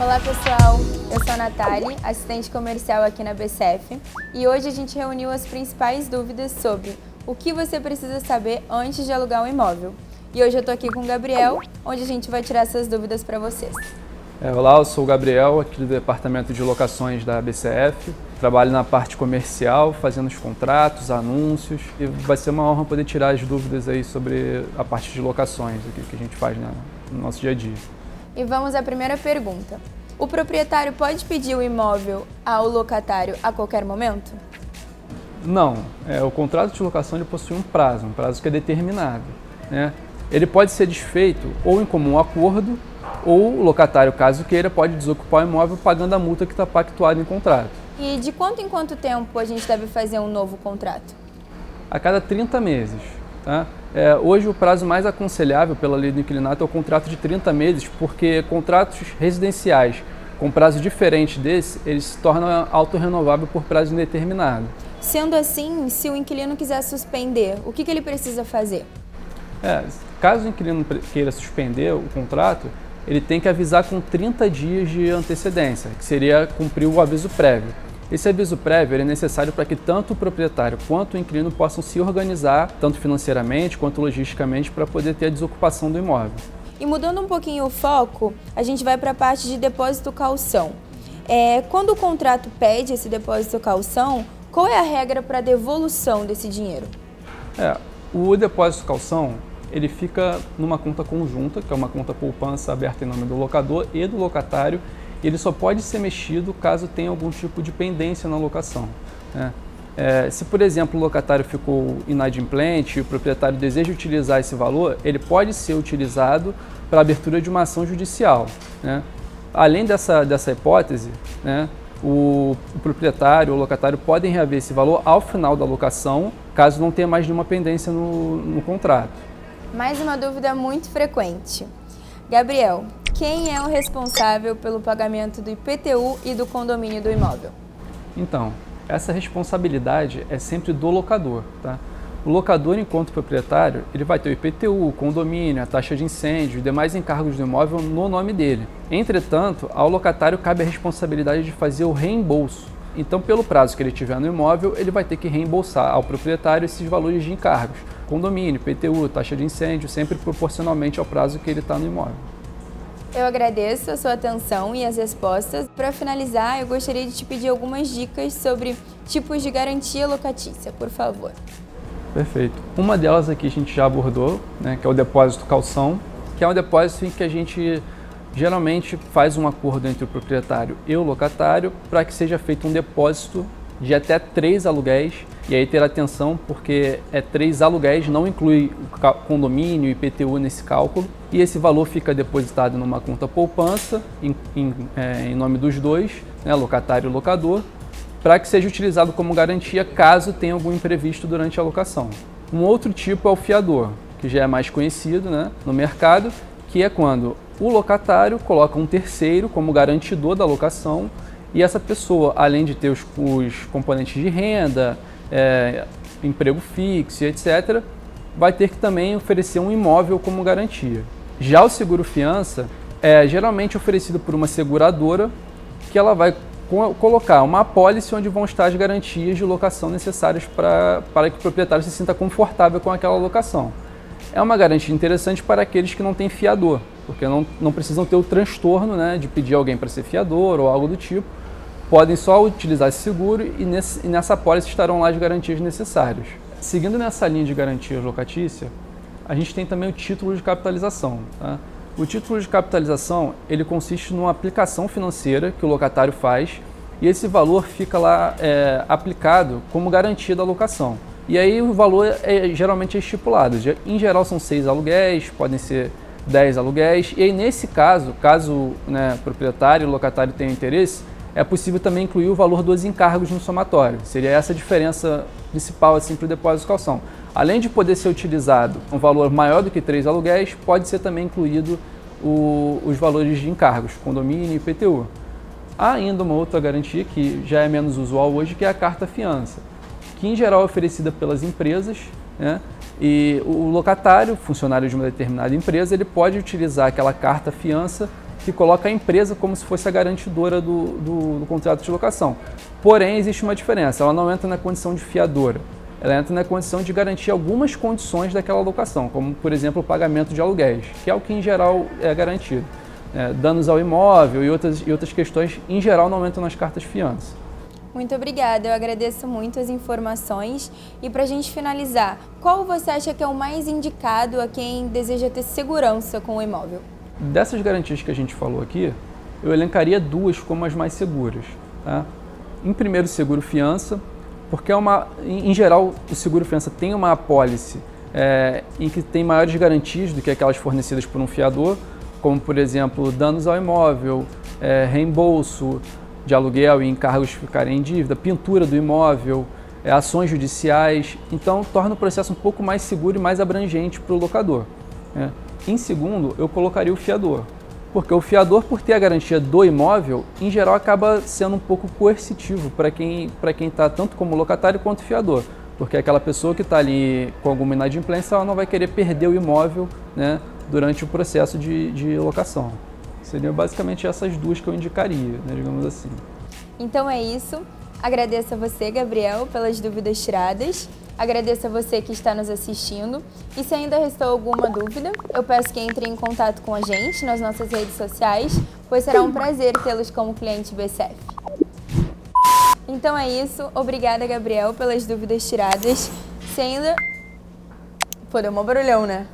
Olá pessoal, eu sou a Natália, assistente comercial aqui na BCF, e hoje a gente reuniu as principais dúvidas sobre o que você precisa saber antes de alugar um imóvel. E hoje eu estou aqui com o Gabriel, onde a gente vai tirar essas dúvidas para vocês. Olá, eu sou o Gabriel, aqui do departamento de locações da BCF. Trabalho na parte comercial, fazendo os contratos, anúncios, e vai ser uma honra poder tirar as dúvidas aí sobre a parte de locações, o que a gente faz no nosso dia a dia. E vamos à primeira pergunta. O proprietário pode pedir o imóvel ao locatário a qualquer momento? Não, o contrato de locação ele possui um prazo que é determinado, né? Ele pode ser desfeito ou em comum acordo, ou o locatário, caso queira, pode desocupar o imóvel pagando a multa que está pactuada em contrato. E de quanto em quanto tempo a gente deve fazer um novo contrato? A cada 30 meses. Tá? Hoje o prazo mais aconselhável pela lei do inquilinato é o contrato de 30 meses, porque contratos residenciais com prazo diferente desse, eles se tornam autorrenovável por prazo indeterminado. Sendo assim, se o inquilino quiser suspender, o que ele precisa fazer? Caso o inquilino queira suspender o contrato, ele tem que avisar com 30 dias de antecedência, que seria cumprir o aviso prévio. Esse aviso prévio é necessário para que tanto o proprietário quanto o inquilino possam se organizar, tanto financeiramente quanto logisticamente, para poder ter a desocupação do imóvel. E mudando um pouquinho o foco, a gente vai para a parte de depósito calção. Quando o contrato pede esse depósito calção, qual é a regra para a devolução desse dinheiro? O depósito calção ele fica numa conta conjunta, que é uma conta poupança aberta em nome do locador e do locatário, e ele só pode ser mexido caso tenha algum tipo de pendência na locação, né? Se, por exemplo, o locatário ficou inadimplente e o proprietário deseja utilizar esse valor, ele pode ser utilizado para a abertura de uma ação judicial, né? Além dessa hipótese, né, o proprietário ou o locatário podem reaver esse valor ao final da locação, caso não tenha mais nenhuma pendência no contrato. Mais uma dúvida muito frequente. Gabriel, quem é o responsável pelo pagamento do IPTU e do condomínio do imóvel? Então, essa responsabilidade é sempre do locador, tá? O locador, enquanto proprietário, ele vai ter o IPTU, o condomínio, a taxa de incêndio, os demais encargos do imóvel no nome dele. Entretanto, ao locatário cabe a responsabilidade de fazer o reembolso. Então, pelo prazo que ele tiver no imóvel, ele vai ter que reembolsar ao proprietário esses valores de encargos. Condomínio, IPTU, taxa de incêndio, sempre proporcionalmente ao prazo que ele está no imóvel. Eu agradeço a sua atenção e as respostas. Para finalizar, eu gostaria de te pedir algumas dicas sobre tipos de garantia locatícia, por favor. Perfeito. Uma delas aqui a gente já abordou, né, que é o depósito calção, que é um depósito em que a gente geralmente faz um acordo entre o proprietário e o locatário para que seja feito um depósito de até 3 aluguéis, e aí ter atenção porque 3 aluguéis, não inclui o condomínio e IPTU nesse cálculo, e esse valor fica depositado numa conta poupança em nome dos dois, né, locatário e locador, para que seja utilizado como garantia caso tenha algum imprevisto durante a locação. Um outro tipo é o fiador, que já é mais conhecido, né, no mercado, que é quando o locatário coloca um terceiro como garantidor da locação, e essa pessoa, além de ter os componentes de renda, emprego fixo, etc., vai ter que também oferecer um imóvel como garantia. Já o seguro-fiança é geralmente oferecido por uma seguradora, que ela vai colocar uma apólice onde vão estar as garantias de locação necessárias para que o proprietário se sinta confortável com aquela locação. É uma garantia interessante para aqueles que não têm fiador, porque não precisam ter o transtorno, né, de pedir alguém para ser fiador ou algo do tipo. Podem só utilizar esse seguro e nessa apólice estarão lá as garantias necessárias. Seguindo nessa linha de garantias locatícia, a gente tem também o título de capitalização, tá? O título de capitalização ele consiste numa aplicação financeira que o locatário faz e esse valor fica lá aplicado como garantia da locação. E aí o valor geralmente é estipulado. Em geral são 6 aluguéis, podem ser 10 aluguéis. E aí nesse caso, o proprietário e o locatário tenham interesse, é possível também incluir o valor dos encargos no somatório. Seria essa a diferença principal assim, para o depósito calção. Além de poder ser utilizado um valor maior do que 3 aluguéis, pode ser também incluído os valores de encargos, condomínio e IPTU. Há ainda uma outra garantia que já é menos usual hoje, que é a carta-fiança, que em geral é oferecida pelas empresas, né? E o locatário, funcionário de uma determinada empresa, ele pode utilizar aquela carta fiança que coloca a empresa como se fosse a garantidora do contrato de locação. Porém, existe uma diferença, ela não entra na condição de fiadora, ela entra na condição de garantir algumas condições daquela locação, como, por exemplo, o pagamento de aluguéis, que é o que, em geral, é garantido. Danos ao imóvel e outras questões, em geral, não entram nas cartas fiança. Muito obrigada, eu agradeço muito as informações. E para a gente finalizar, qual você acha que é o mais indicado a quem deseja ter segurança com o imóvel? Dessas garantias que a gente falou aqui, eu elencaria duas como as mais seguras. Tá? Em primeiro, o seguro fiança, porque em geral o seguro fiança tem uma apólice em que tem maiores garantias do que aquelas fornecidas por um fiador, como, por exemplo, danos ao imóvel, reembolso de aluguel e encargos ficarem em dívida, pintura do imóvel, ações judiciais. Então, torna o processo um pouco mais seguro e mais abrangente para o locador. Em segundo, eu colocaria o fiador, porque o fiador, por ter a garantia do imóvel, em geral acaba sendo um pouco coercitivo para quem está tanto como locatário quanto fiador, porque aquela pessoa que está ali com alguma inadimplência, ela não vai querer perder o imóvel, né, durante o processo de locação. Seriam basicamente essas duas que eu indicaria, né, digamos assim. Então é isso. Agradeço a você, Gabriel, pelas dúvidas tiradas. Agradeço a você que está nos assistindo. E se ainda restou alguma dúvida, eu peço que entre em contato com a gente nas nossas redes sociais, pois será um prazer tê-los como cliente BSF. Então é isso. Obrigada, Gabriel, pelas dúvidas tiradas. Se ainda... Pô, deu mó barulhão, né?